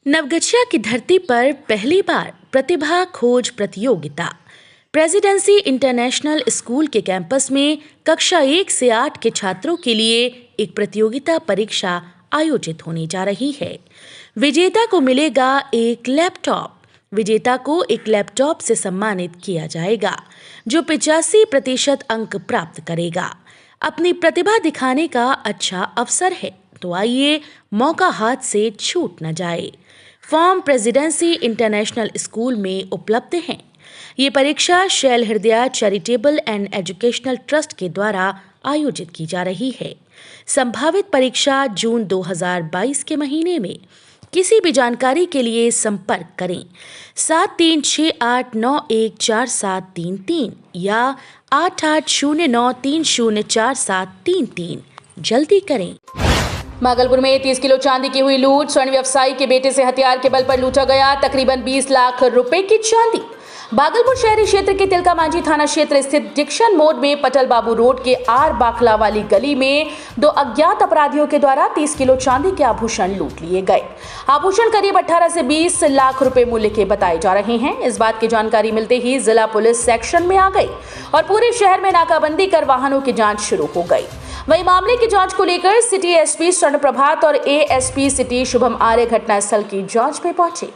नवगछिया की धरती पर पहली बार प्रतिभा खोज प्रतियोगिता। प्रेसिडेंसी इंटरनेशनल स्कूल के कैंपस में कक्षा 1 से 8 के छात्रों के लिए एक प्रतियोगिता परीक्षा आयोजित होने जा रही है। विजेता को मिलेगा एक लैपटॉप। विजेता को एक लैपटॉप से सम्मानित किया जाएगा, जो 85% अंक प्राप्त करेगा। अपनी प्रतिभा दिखाने का अच्छा अवसर है, तो आइए मौका हाथ से छूट न जाए। फॉर्म प्रेसिडेंसी इंटरनेशनल स्कूल में उपलब्ध हैं। ये परीक्षा शैल हृदया चैरिटेबल एंड एजुकेशनल ट्रस्ट के द्वारा आयोजित की जा रही है। संभावित परीक्षा जून 2022 के महीने में। किसी भी जानकारी के लिए संपर्क करें 7368914733 या 8809304733। जल्दी करें। भागलपुर में 30 किलो चांदी की हुई लूट। स्वर्ण व्यवसायी के बेटे से हथियार के बल पर लूटा गया तकरीबन 20 लाख रुपए की चांदी। भागलपुर शहरी क्षेत्र के तिलका मांझी थाना क्षेत्र स्थित डिक्शन मोड़ में पटल बाबू रोड के आर बाखला वाली गली में दो अज्ञात अपराधियों के द्वारा 30 किलो चांदी के आभूषण लूट लिए गए। आभूषण करीब 18 से 20 लाख रुपए मूल्य के बताए जा रहे हैं। इस बात की जानकारी मिलते ही जिला पुलिस सेक्शन में आ गई और पूरे शहर में नाकाबंदी कर वाहनों की जांच शुरू हो गई। वहीं मामले की जांच को लेकर सिटी एसपी स्वर्ण प्रभात और एएसपी सिटी शुभम आर्य घटनास्थल की जांच में पहुंचे।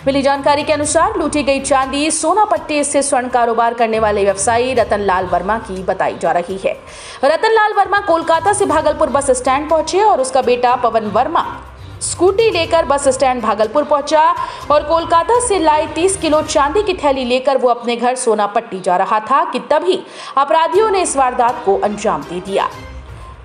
मिली जानकारी के अनुसार लूटी गई चांदी सोनापट्टी से स्वर्ण कारोबार करने वाले व्यवसायी रतन लाल वर्मा की बताई जा रही है। रतन लाल वर्मा कोलकाता से भागलपुर बस स्टैंड पहुंचे और उसका बेटा पवन वर्मा स्कूटी लेकर बस स्टैंड भागलपुर पहुंचा और कोलकाता से लाई 30 किलो चांदी की थैली लेकर वो अपने घर सोनापट्टी जा रहा था कि तभी अपराधियों ने इस वारदात को अंजाम दे दिया।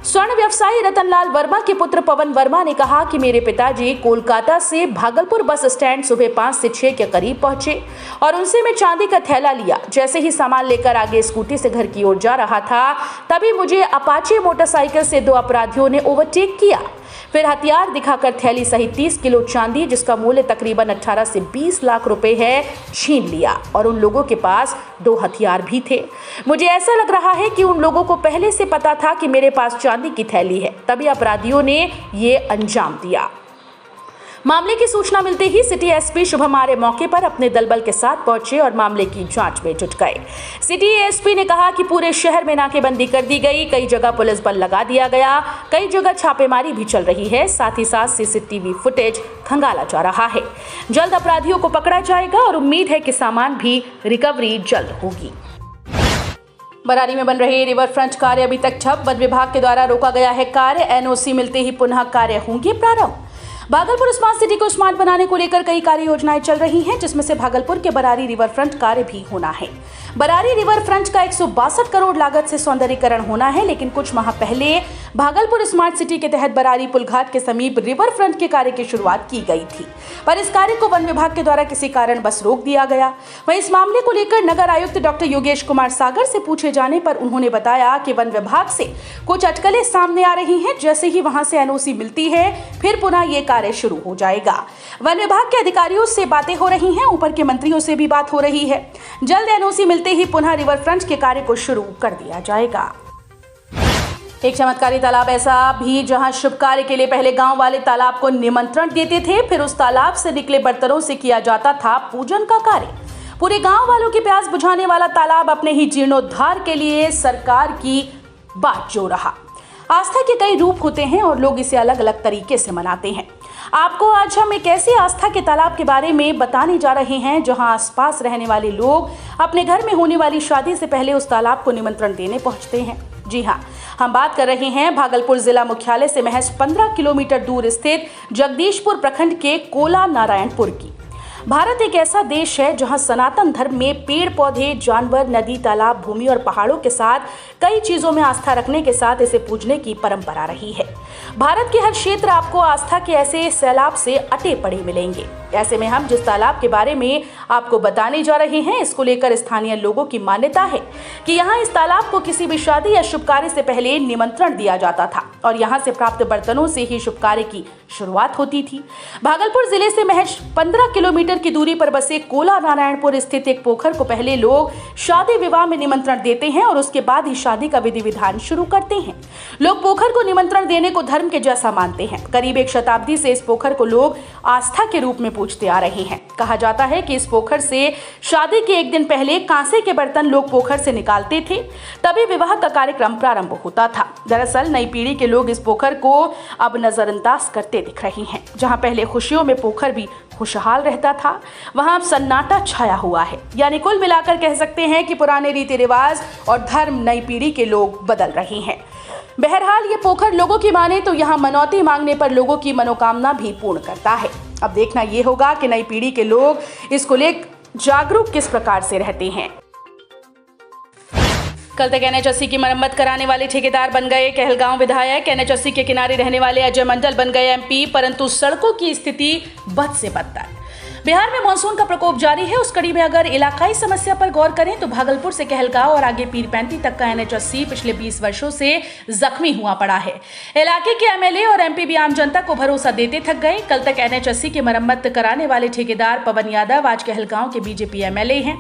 स्वर्ण व्यवसायी रतनलाल वर्मा के पुत्र पवन वर्मा ने कहा कि मेरे पिताजी कोलकाता से भागलपुर बस स्टैंड सुबह 5 से 6 के करीब पहुंचे और उनसे मैं चांदी का थैला लिया। जैसे ही सामान लेकर आगे स्कूटी से घर की ओर जा रहा था, तभी मुझे अपाचे मोटरसाइकिल से दो अपराधियों ने ओवरटेक किया। फिर हथियार दिखाकर थैली सहित 30 किलो चांदी, जिसका मूल्य तकरीबन 18 से 20 लाख रुपए है, छीन लिया और उन लोगों के पास 2 हथियार भी थे। मुझे ऐसा लग रहा है कि उन लोगों को पहले से पता था कि मेरे पास चांदी की थैली है, तभी अपराधियों ने ये अंजाम दिया। मामले की सूचना मिलते ही सिटी एसपी शुभम आर्य मौके पर अपने दलबल के साथ पहुंचे और मामले की जांच में जुट गए। सिटी एसपी ने कहा कि पूरे शहर में नाकेबंदी कर दी गई, कई जगह पुलिस बल लगा दिया गया, कई जगह छापेमारी भी चल रही है, साथ ही साथ सीसीटीवी फुटेज खंगाला जा रहा है। जल्द अपराधियों को पकड़ा जाएगा और उम्मीद है कि सामान भी रिकवरी जल्द होगी। बरारी में बन रहे रिवर फ्रंट कार्य अभी तक ठप। वन विभाग के द्वारा रोका गया है कार्य। एनओसी मिलते ही पुनः कार्य होंगे प्रारंभ। भागलपुर स्मार्ट सिटी को स्मार्ट बनाने को लेकर कई कार्य योजनाएं चल रही हैं, जिसमें से भागलपुर के बरारी रिवर फ्रंट कार्य भी होना है। बरारी रिवर फ्रंट का 162 करोड़ लागत से सौंदर्यीकरण होना है, लेकिन कुछ माह पहले भागलपुर स्मार्ट सिटी के तहत बरारी पुलघाट के समीप रिवर फ्रंट के कार्य की शुरुआत की गई थी, पर इस कार्य को वन विभाग के द्वारा किसी कारण बस रोक दिया गया। वहीं इस मामले को लेकर नगर आयुक्त डॉक्टर योगेश कुमार सागर से पूछे जाने पर उन्होंने बताया कि वन विभाग से कुछ अटकलें सामने आ रही हैं। जैसे ही वहां से एनओसी मिलती है, फिर पुनः ये कार्य शुरू हो जाएगा। वन विभाग के अधिकारियों से बातें हो रही हैं, ऊपर के मंत्रियों से भी बात हो रही है। जल्द एनओसी मिलते ही पुनः रिवर फ्रंट के कार्य को शुरू कर दिया जाएगा। एक चमत्कारी तालाब ऐसा भी जहां शुभ कार्य के लिए पहले गांव वाले तालाब को निमंत्रण देते थे, फिर उस तालाब से निकले बर्तनों से किया जाता था पूजन का कार्य। पूरे गांव वालों की प्यास बुझाने वाला तालाब अपने ही जीर्णोद्धार के लिए सरकार की बात जो रहा। आस्था के कई रूप होते हैं और लोग इसे अलग अलग तरीके से मनाते हैं। आपको आज हम एक ऐसी आस्था के तालाब के बारे में बताने जा रहे हैं, जहां आसपास रहने वाले लोग अपने घर में होने वाली शादी से पहले उस तालाब को निमंत्रण देने पहुंचते हैं। जी हां, हम बात कर रहे हैं भागलपुर जिला मुख्यालय से महज 15 किलोमीटर दूर स्थित जगदीशपुर प्रखंड के कोला नारायणपुर की। भारत एक ऐसा देश है जहां सनातन धर्म में पेड़ पौधे, जानवर, नदी, तालाब, भूमि और पहाड़ों के साथ कई चीजों में आस्था रखने के साथ इसे पूजने की परंपरा रही है। भारत के हर क्षेत्र आपको आस्था के ऐसे सैलाब से अटे पड़े मिलेंगे। ऐसे में हम जिस तालाब के बारे में आपको बताने जा रहे हैं, इसको लेकर स्थानीय लोगों की मान्यता है कि यहाँ इस तालाब को किसी भी शादी या शुभ कार्य से पहले निमंत्रण दिया जाता था और यहाँ से प्राप्त बर्तनों से ही शुभ कार्य की शुरुआत होती थी। भागलपुर जिले से महज 15 किलोमीटर की दूरी पर बसे कोला नारायणपुर स्थित एक पोखर को पहले लोग शादी विवाह में निमंत्रण देते हैं और उसके बाद ही शादी का विधि विधान शुरू करते हैं। लोग पोखर को निमंत्रण देने को धर्म के जैसा मानते हैं। करीब 1 शताब्दी से इस पोखर को लोग आस्था के रूप में पूजते आ रहे हैं। कहा जाता है कि इस पोखर से शादी के एक दिन पहले कांसे के बर्तन लोग पोखर से निकालते थे, तभी विवाह का कार्यक्रम प्रारंभ होता था। दरअसल नई पीढ़ी के लोग इस पोखर को अब नजरअंदाज करते दिख रही हैं। जहां पहले खुशियों में पोखर भी खुशहाल रहता था, वहां अब सन्नाटा छाया हुआ है। यानी कुल मिलाकर कह सकते हैं कि पुराने रीति रिवाज और धर्म नई पीढ़ी के लोग बदल रहे हैं। बहरहाल ये पोखर लोगों की माने तो यहाँ मनौती मांगने पर लोगों की मनोकामना भी पूर्ण करता है। अब देखना ये होगा कि नई पीढ़ी के लोग इसको लेकर जागरूक किस प्रकार से रहते हैं। कल तक NH80 की मरम्मत कराने वाले ठेकेदार बन गए कहलगांव विधायक। NH80 के किनारे रहने वाले अजय मंडल बन गए MP, परंतु सड़कों की स्थिति बद से बदतर। बिहार में मानसून का प्रकोप जारी है। उस कड़ी में अगर इलाकाई समस्या पर गौर करें तो भागलपुर से कहलगांव और आगे पीरपैंती तक का NH80 पिछले 20 वर्षों से जख्मी हुआ पड़ा है। इलाके के MLA और MP भी आम जनता को भरोसा देते थक गए। कल तक NH80 की मरम्मत कराने वाले ठेकेदार पवन यादव आज कहलगांव के BJP MLA हैं।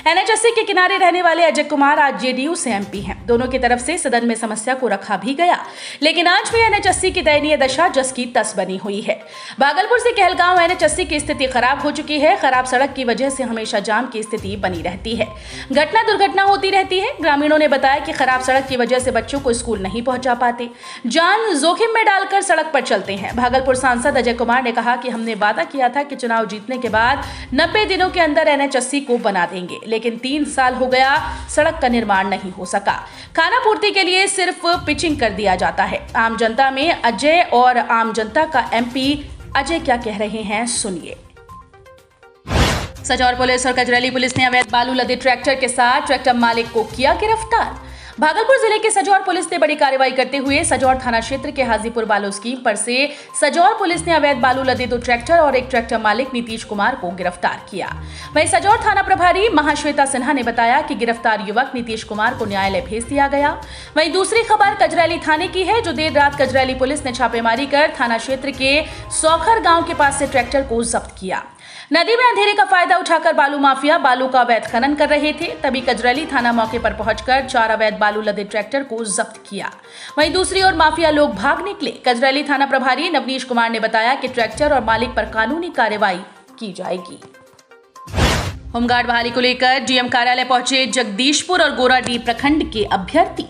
NH80 के किनारे रहने वाले अजय कुमार आज JDU से MP हैं। दोनों की तरफ से सदन में समस्या को रखा भी गया, लेकिन आज भी NH80 की दयनीय दशा जस की तस बनी हुई है। भागलपुर से कहलगांव NH80 की स्थिति खराब हो चुकी है। खराब सड़क की वजह से हमेशा जाम की स्थिति बनी रहती है। घटना दुर्घटना होती रहती है। ग्रामीणों ने बताया कि खराब सड़क की वजह से बच्चों को स्कूल नहीं पहुंचा पाते, जान जोखिम में डालकर सड़क पर चलते हैं। भागलपुर सांसद अजय कुमार ने कहा कि हमने वादा किया था कि चुनाव जीतने के बाद 90 दिनों के अंदर NH80 को बना देंगे, लेकिन 3 साल हो गया, सड़क का निर्माण नहीं हो सका। खाना पूर्ति के लिए सिर्फ पिचिंग कर दिया जाता है। आम जनता में अजय और आम जनता का MP अजय क्या कह रहे हैं, सुनिए। सजौर पुलिस और कजरैली पुलिस ने अवैध बालू लदे ट्रैक्टर के साथ ट्रैक्टर मालिक को किया गिरफ्तार। भागलपुर जिले के सजौर पुलिस ने बड़ी कार्रवाई करते हुए सजौर थाना क्षेत्र के हाजीपुर बालू स्कीम पर से सजौर पुलिस ने अवैध बालू लदे 2 ट्रैक्टर और एक ट्रैक्टर मालिक नीतीश कुमार को गिरफ्तार किया। वहीं सजौर थाना प्रभारी महाश्वेता सिन्हा ने बताया कि गिरफ्तार युवक नीतीश कुमार को न्यायालय भेज दिया गया। वहीं दूसरी खबर कजरैली थाने की है, जो देर रात कजरैली पुलिस ने छापेमारी कर थाना क्षेत्र के सौखर गाँव के पास से ट्रैक्टर को जब्त किया। नदी में अंधेरे का फायदा उठाकर बालू माफिया बालू का अवैध खनन कर रहे थे, तभी कजरैली थाना मौके पर पहुंचकर 4 अवैध बालू लदे ट्रैक्टर को जब्त किया। वहीं दूसरी ओर माफिया लोग भाग निकले। कजरैली थाना प्रभारी नवनीश कुमार ने बताया कि ट्रैक्टर और मालिक पर कानूनी कार्रवाई की जाएगी। होमगार्ड बहाली को लेकर DM कार्यालय पहुंचे जगदीशपुर और गोराडीह प्रखंड के अभ्यर्थी।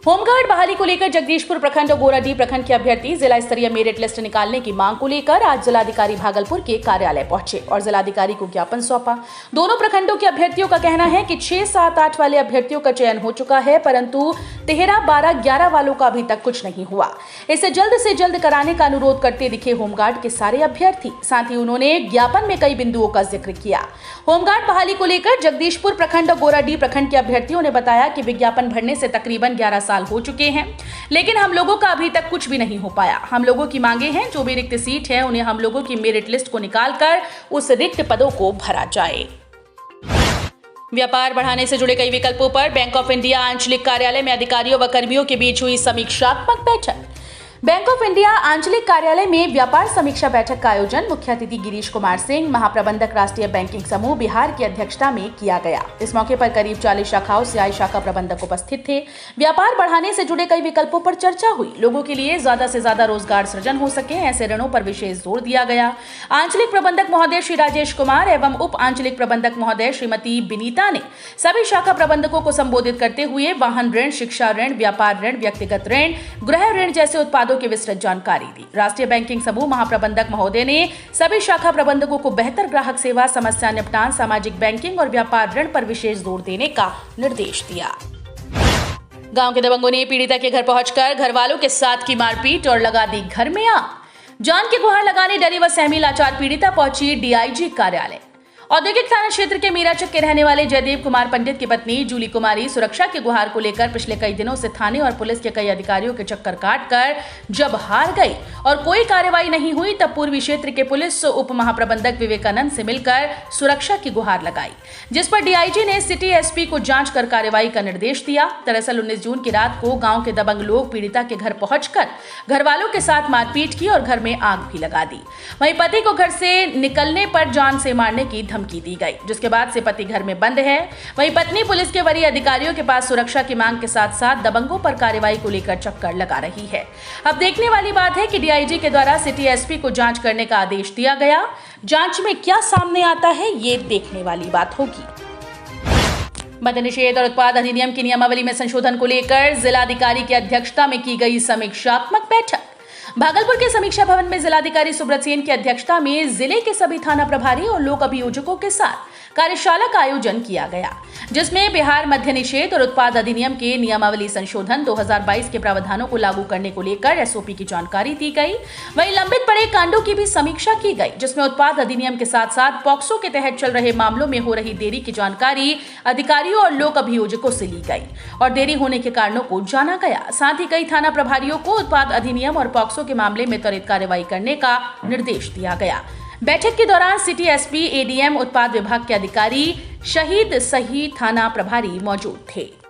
होमगार्ड बहाली को लेकर जगदीशपुर प्रखंड और गोराडीह प्रखंड के अभ्यर्थी जिला स्तरीय मेरिट लिस्ट निकालने की मांग को लेकर आज जिलाधिकारी भागलपुर के कार्यालय पहुंचे और जिलाधिकारी को ज्ञापन सौंपा। दोनों प्रखंडों के अभ्यर्थियों का कहना है कि 6, 7, 8 वाले अभ्यर्थियों का चयन हो चुका है, परंतु 13, 12, 11 वालों का अभी तक कुछ नहीं हुआ। इसे जल्द से जल्द कराने का अनुरोध करते दिखे होमगार्ड के सारे अभ्यर्थी। साथ ही उन्होंने ज्ञापन में कई बिंदुओं का जिक्र किया। होमगार्ड बहाली को लेकर जगदीशपुर प्रखंड और गोराडीह प्रखंड के अभ्यर्थियों ने बताया कि विज्ञापन भरने से तकरीबन 11 साल हो चुके हैं, लेकिन हम लोगों का अभी तक कुछ भी नहीं हो पाया। हम लोगों की मांगे हैं, जो भी रिक्त सीट है उन्हें हम लोगों की मेरिट लिस्ट को निकालकर उस रिक्त पदों को भरा जाए। व्यापार बढ़ाने से जुड़े कई विकल्पों पर बैंक ऑफ इंडिया आंचलिक कार्यालय में अधिकारियों व कर्मियों के बीच हुई समीक्षात्मक बैठक। बैंक ऑफ इंडिया आंचलिक कार्यालय में व्यापार समीक्षा बैठक का आयोजन मुख्य अतिथि गिरीश कुमार सिंह, महाप्रबंधक राष्ट्रीय बैंकिंग समूह बिहार की अध्यक्षता में किया गया। इस मौके पर करीब 40 शाखाओं से आए शाखा प्रबंधक उपस्थित थे। व्यापार बढ़ाने से जुड़े कई विकल्पों पर चर्चा हुई। लोगों के लिए ज्यादा से ज्यादा रोजगार सृजन हो सके, ऐसे ऋणों पर विशेष जोर दिया गया। आंचलिक प्रबंधक महोदय श्री राजेश कुमार एवं उप आंचलिक प्रबंधक महोदय श्रीमती बिनीता ने सभी शाखा प्रबंधकों को संबोधित करते हुए वाहन ऋण, शिक्षा ऋण, व्यापार ऋण, व्यक्तिगत ऋण, गृह ऋण जैसे उत्पादों की विस्तृत जानकारी दी। राष्ट्रीय बैंकिंग समूह महाप्रबंधक महोदय ने सभी शाखा प्रबंधकों को बेहतर ग्राहक सेवा, समस्या निपटान, सामाजिक बैंकिंग और व्यापार ऋण पर विशेष जोर देने का निर्देश दिया। गांव के दबंगों ने पीड़िता के घर पहुंचकर घर वालों के साथ की मारपीट और लगा दी घर में आग। जान की गुहार लगाने डरी व सहमी लाचार पीड़िता पहुंची DIG कार्यालय। औद्योगिक थाना क्षेत्र के मीराचक के रहने वाले जयदेव कुमार पंडित की पत्नी जूली कुमारी सुरक्षा की गुहार को लेकर पिछले कई दिनों से थाने और पुलिस के कई अधिकारियों के चक्कर काटकर जब हार गई और कोई कार्रवाई नहीं हुई, तब पूर्वी क्षेत्र के पुलिस उप महाप्रबंधक विवेकानंद से मिलकर सुरक्षा की गुहार लगाई, जिस पर डीआईजी ने सिटी एसपी को जांच कर कार्रवाई का निर्देश दिया। दरअसल 19 जून की रात को गांव के दबंग लोग पीड़िता के घर पहुंचकर घर वालों के साथ मारपीट की और घर में आग भी लगा दी। वहीं पति को घर से निकलने पर जान से मारने की धमकी दी गई, जिसके बाद से पति घर में बंद है। वहीं पत्नी पुलिस के वरीय अधिकारियों के पास सुरक्षा की मांग के साथ साथ दबंगों पर कार्रवाई को लेकर चक्कर लगा रही है। अब देखने वाली बात है कि डीआईजी के द्वारा सिटी एसपी को जांच करने का आदेश दिया गया। जांच में क्या सामने आता है, ये देखने वाली बात होगी। मद्य निषेध और उत्पाद अधिनियम की नियमावली में संशोधन को लेकर जिलाधिकारी की अध्यक्षता में की गई समीक्षात्मक बैठक। भागलपुर के समीक्षा भवन में जिलाधिकारी सुब्रत सेन की अध्यक्षता में जिले के सभी थाना प्रभारी और लोक अभियोजकों के साथ कार्यशाला का आयोजन किया गया, जिसमें बिहार मद्य निषेध और उत्पाद अधिनियम के नियमावली संशोधन 2022 के प्रावधानों को लागू करने को लेकर एसओपी की जानकारी दी गई। वहीं लंबित पड़े कांडों की भी समीक्षा की गई, जिसमें उत्पाद अधिनियम के साथ साथ पॉक्सो के तहत चल रहे मामलों में हो रही देरी की जानकारी अधिकारियों और लोक अभियोजकों से ली गई और देरी होने के कारणों को जाना गया। साथ ही कई थाना प्रभारियों को उत्पाद अधिनियम और पॉक्सो के मामले में त्वरित कार्रवाई करने का निर्देश दिया गया। बैठक के दौरान सिटी एसपी, एडीएम, उत्पाद विभाग के अधिकारी, शहीद सही थाना प्रभारी मौजूद थे।